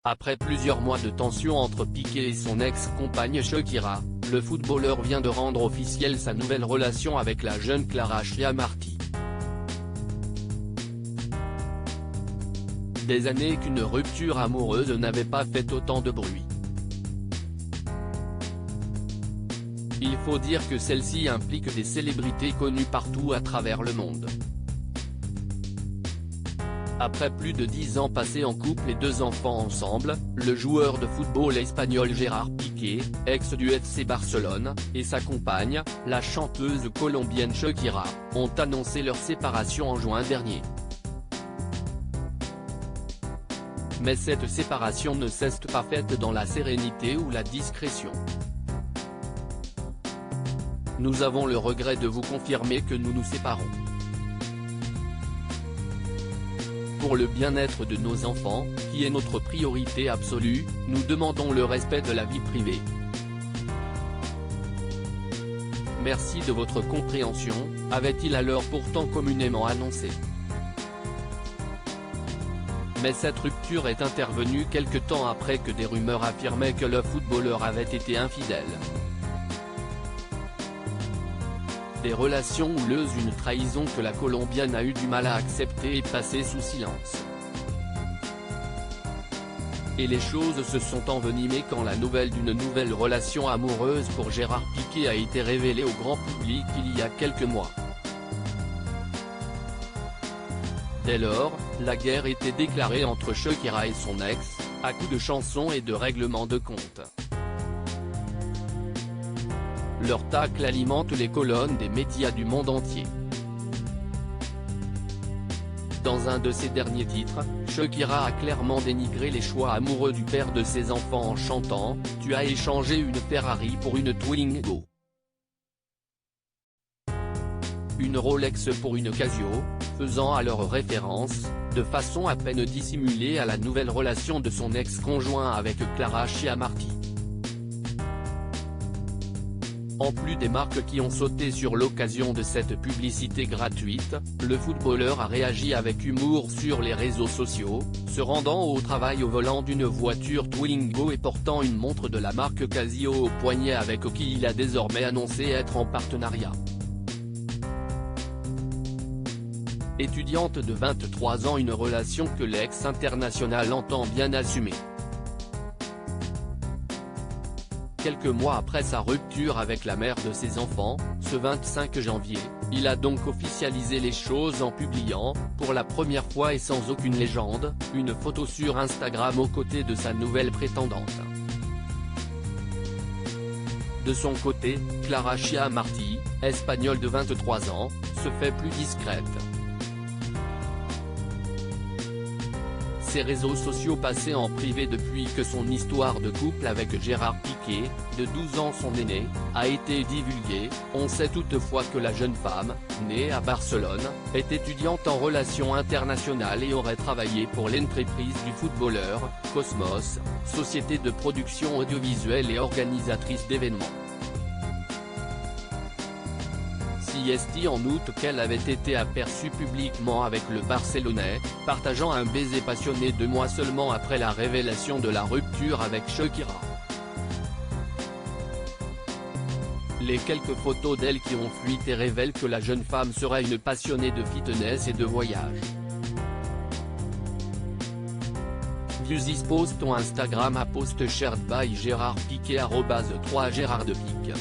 Après plusieurs mois de tension entre Piqué et son ex-compagne Shakira, le footballeur vient de rendre officielle sa nouvelle relation avec la jeune Clara Chiamarty. Des années qu'une rupture amoureuse n'avait pas fait autant de bruit. Il faut dire que celle-ci implique des célébrités connues partout à travers le monde. Après plus de 10 ans passés en couple et 2 enfants ensemble, le joueur de football espagnol Gérard Piqué, ex du FC Barcelone, et sa compagne, la chanteuse colombienne Shakira, ont annoncé leur séparation en juin dernier. Mais cette séparation ne s'est pas faite dans la sérénité ou la discrétion. Nous avons le regret de vous confirmer que nous nous séparons. Pour le bien-être de nos enfants, qui est notre priorité absolue, nous demandons le respect de la vie privée. Merci de votre compréhension, avait-il alors pourtant communément annoncé. Mais cette rupture est intervenue quelque temps après que des rumeurs affirmaient que le footballeur avait été infidèle. Des relations houleuses, une trahison que la Colombienne a eu du mal à accepter et passer sous silence. Et les choses se sont envenimées quand la nouvelle d'une nouvelle relation amoureuse pour Gérard Piqué a été révélée au grand public il y a quelques mois. Dès lors, la guerre était déclarée entre Shakira et son ex, à coups de chansons et de règlements de compte. Leur tacle alimente les colonnes des médias du monde entier. Dans un de ses derniers titres, Shakira a clairement dénigré les choix amoureux du père de ses enfants en chantant « Tu as échangé une Ferrari pour une Twingo. Une Rolex pour une Casio », faisant alors référence, de façon à peine dissimulée à la nouvelle relation de son ex-conjoint avec Clara Chiamarty. En plus des marques qui ont sauté sur l'occasion de cette publicité gratuite, le footballeur a réagi avec humour sur les réseaux sociaux, se rendant au travail au volant d'une voiture Twingo et portant une montre de la marque Casio au poignet avec qui il a désormais annoncé être en partenariat. Étudiante de 23 ans, une relation que l'ex-international entend bien assumer. Quelques mois après sa rupture avec la mère de ses enfants, ce 25 janvier, il a donc officialisé les choses en publiant, pour la première fois et sans aucune légende, une photo sur Instagram aux côtés de sa nouvelle prétendante. De son côté, Clara Chiamarty, espagnole de 23 ans, se fait plus discrète. Ses réseaux sociaux passés en privé depuis que son histoire de couple avec Gérard Piqué, de 12 ans son aîné, a été divulguée. On sait toutefois que la jeune femme, née à Barcelone, est étudiante en relations internationales et aurait travaillé pour l'entreprise du footballeur, Cosmos, société de production audiovisuelle et organisatrice d'événements. Est en août qu'elle avait été aperçue publiquement avec le Barcelonais, partageant un baiser passionné 2 mois seulement après la révélation de la rupture avec Shakira. Les quelques photos d'elle qui ont fuité révèlent que la jeune femme serait une passionnée de fitness et de voyage. Views this post on Instagram à post shared by Gérard Piqué @3 Gérard de Pique.